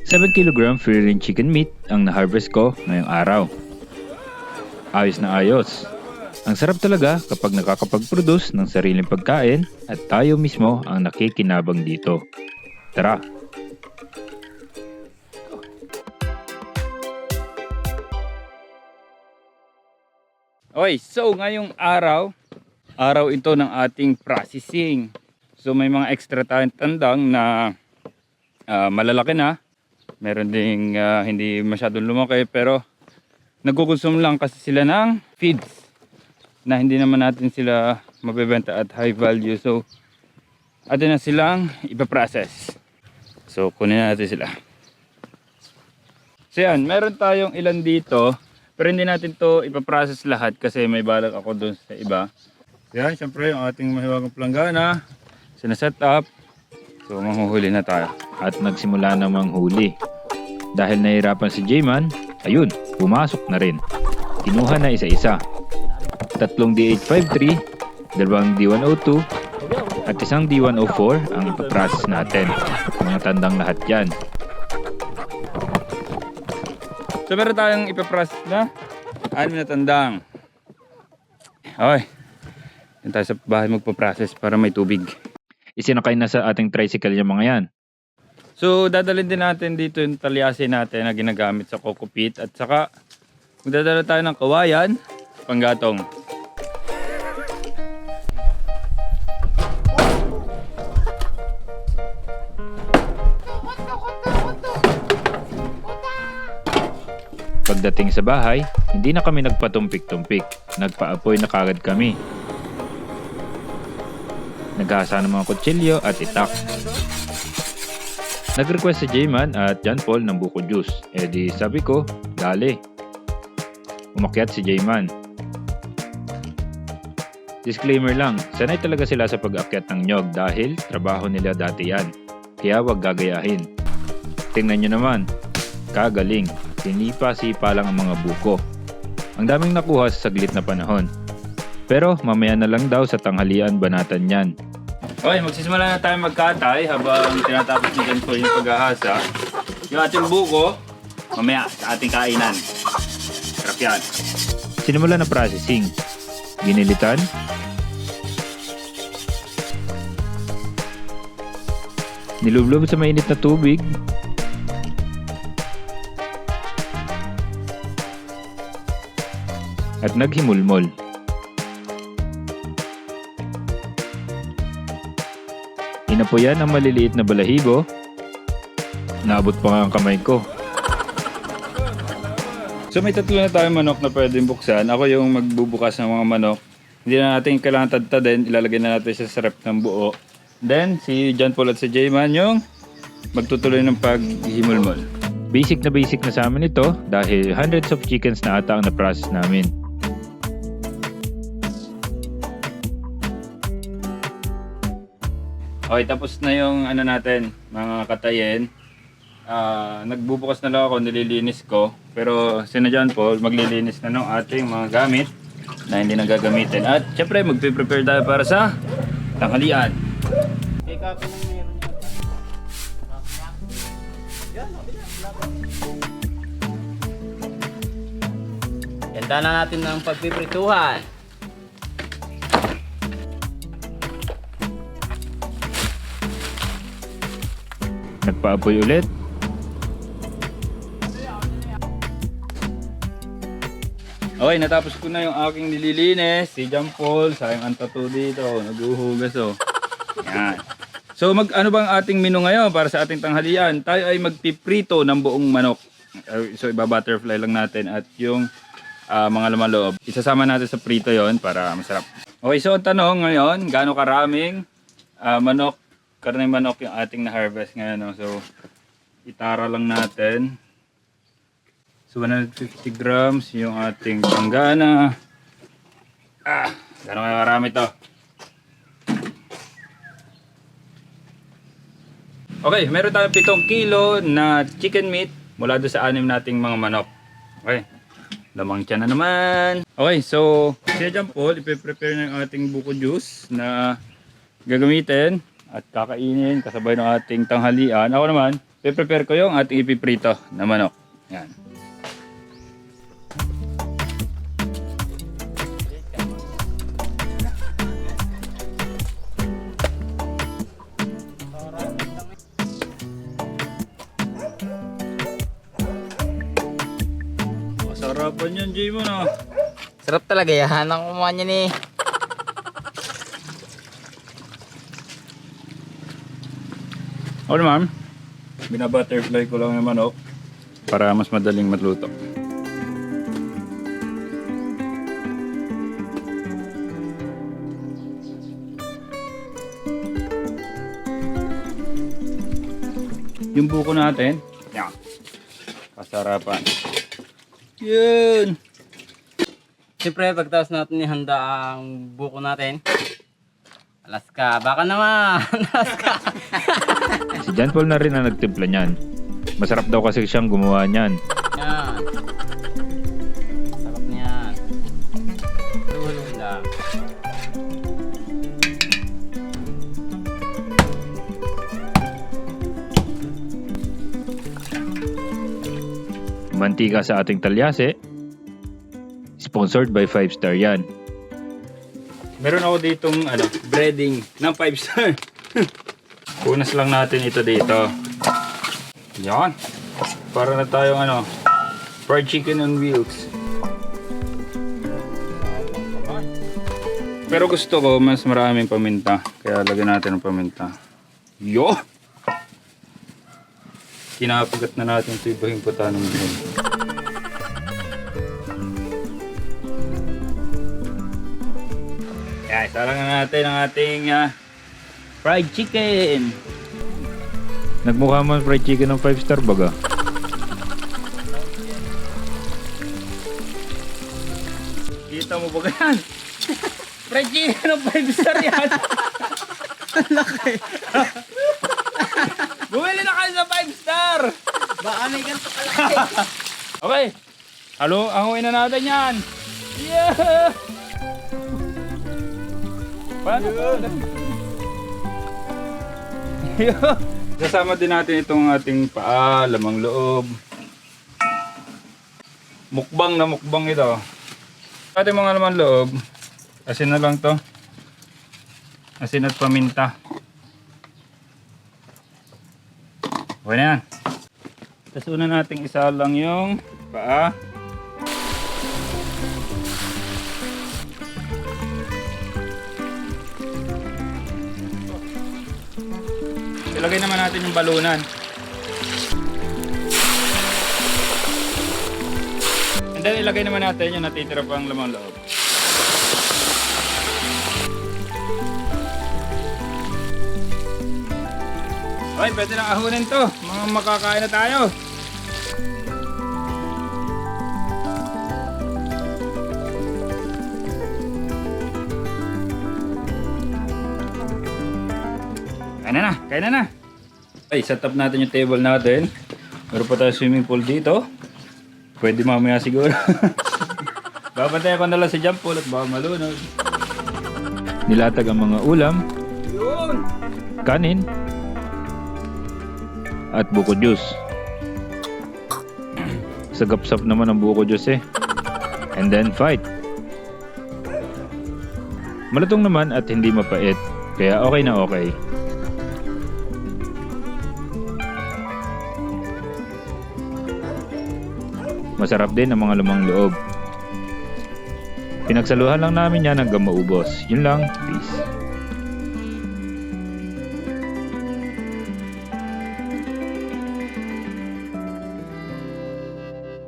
7 kg free range chicken meat ang na-harvest ko ngayong araw. Ayos na ayos. Ang sarap talaga kapag nakakapag-produce ng sariling pagkain at tayo mismo ang nakikinabang dito. Tara! Okay, so ngayong araw ito ng ating processing. So may mga extra tayong tandang na malalaki na. Meron ding hindi masyadong lumaki pero nagkukonsume lang kasi sila ng feeds na hindi naman natin sila mabebenta at high value. So atin na silang ipaprocess. So kunin na natin sila. So yan, meron tayong ilan dito pero hindi natin to ipaprocess lahat kasi may balak ako dun sa iba. So yan, syempre yung ating mahiwagang planggana sinaset up. So manghuhuli na tayo. At nagsimula na manghuli. Dahil nahirapan si J-Man, ayun, pumasok na rin. Kinuha na isa-isa. 3 D853, 2 D102, at isang D104 ang ipaprocess natin. Mga tandang lahat yan. So meron tayong ipaprocess na 6 na tandang. Okay. Yan tayo sa bahay magpaprocess para may tubig. Isinakay na sa ating tricycle yung mga yan. So dadalhin din natin dito yung talyasi natin na ginagamit sa coco pit. At saka magdadala tayo ng kawayan, panggatong. Pagdating sa bahay, hindi na kami nagpatumpik-tumpik. Nagpaapoy na kagad kami. Naghasa ng mga kutsilyo at itak. Nag-request si J-Man at John Paul ng buko juice. Eh di sabi ko, dali. Umakyat si J-Man. Disclaimer lang, sanay talaga sila sa pag-akyat ng nyog dahil trabaho nila dati yan. Kaya wag gagayahin. Tingnan nyo naman, kagaling. Sinipa-sipa lang ang mga buko. Ang daming nakuha sa saglit na panahon. Pero mamaya na lang daw sa tanghalian banatan yan. Okay, magsisimula na tayo magkatay habang tinatapos ni John Paul yung paghahasa. Yung ating buko, mamaya sa ating kainan. Sarap yan. Sinimula na processing. Ginilitan. Nilublob sa mainit na tubig. At naghimulmol. Inapoyan ang maliliit na balahibo. Naabot pa nga ang kamay ko. So may 3 na tayong manok na pwedeng buksan. Ako yung magbubukas ng mga manok. Hindi na natin kailangan tadtadin. Ilalagay na natin siya sa rep ng buo. Then si John Paul at si J-Man yung magtutuloy ng paghimulmol. Basic na sa amin ito dahil hundreds of chickens na ata ang na-process namin. Okay, tapos na yung ano natin, mga katayin. Nagbubukas na lang ako, nililinis ko. Pero sina John Paul, maglilinis na ng ating mga gamit na hindi na gagamitin. At syempre, magpe-prepare tayo para sa tanghalian. Ganda na natin ng pagpiprituhan. Nagpaapoy ulit. Okay, natapos ko na yung aking nililinis. Si John Paul, sayang ang tattoo dito. Naguhugas oh. Yan. So ano bang ating menu ngayon para sa ating tanghalian? Tayo ay magpiprito ng buong manok. So iba-butterfly lang natin at yung mga laman loob. Isasama natin sa prito yon para masarap. Okay, so ang tanong ngayon, gaano karaming manok, karneng manok yung ating na-harvest ngayon. No? So itara lang natin. So 150 grams yung ating planggana. Gaano kaya karami to? Okay, meron tayong 7 kilo na chicken meat mula doon sa 6 nating mga manok. Okay, lamang tiyan na naman. Okay, so si John Paul, ipiprepare na yung ating buko juice na gagamitin at kakainin kasabay ng ating tanghalian. Ako naman, Pe-prepare ko yung ating ipiprito na manok. Yan. Masarapan yan, Jay mo na. Sarap talaga yan. Ang kumuha niya ni. Ano ma'am? Bina-butterfly ko lang yung manok para mas madaling matluto. Yung buko natin, yan. Kasarapan. Yun! Siyempre, pagtaas natin ihanda ang buko natin. Alaska, baka naman. Alaska. Si John Paul na rin ang nagtimpla niyan. Masarap daw kasi siyang gumawa niyan. Yan. Sarap niyan. Tulong lang. Mantika sa ating talyase. Sponsored by 5 Star yan. Meron ako ditong breading ng 5 star. Punas lang natin ito dito. Yan. Para na tayong fried chicken on wheels. Pero gusto ko mas maraming paminta. Kaya lagyan natin ng paminta. Yo! Kinapagat na natin ito ibahing puta ng buhay. Yan, isalang na natin ang ating fried chicken. Nagmukha man fried chicken ng 5 Star baga. Kita mo ba yan? Fried chicken ng 5 star yan. Ang laki. Bumili na kayo sa 5 star. Baka may ganito kalaki. Okay. Halo, anguin na natin yan. Yeah! Paano ba? Kasama din natin itong ating paa, lamang loob. Mukbang na mukbang ito. Ating mga lamang loob, asin na lang to. Asin at paminta. Okay na yan. Tapos una nating isa lang yung paa. Ilagay naman natin yung balunan. And then ilagay naman natin yung natitira pang lamang loob. Okay, pwede nang ahunin to. Mga makakain na tayo. Kain na na. Okay, set up natin yung table natin. Meron pa tayo swimming pool dito. Pwede mamaya siguro. Babantayan ko na lang si John Paul at baka malunod. Nilatag ang mga ulam, Yun! kanin, at buko juice. Sagap-sap naman ang buko juice eh. And then fight. Malutong naman at hindi mapait. Kaya okay na okay. Masarap din ang mga lamang loob. Pinagsaluhan lang namin yan hanggang maubos. Yun lang. Peace.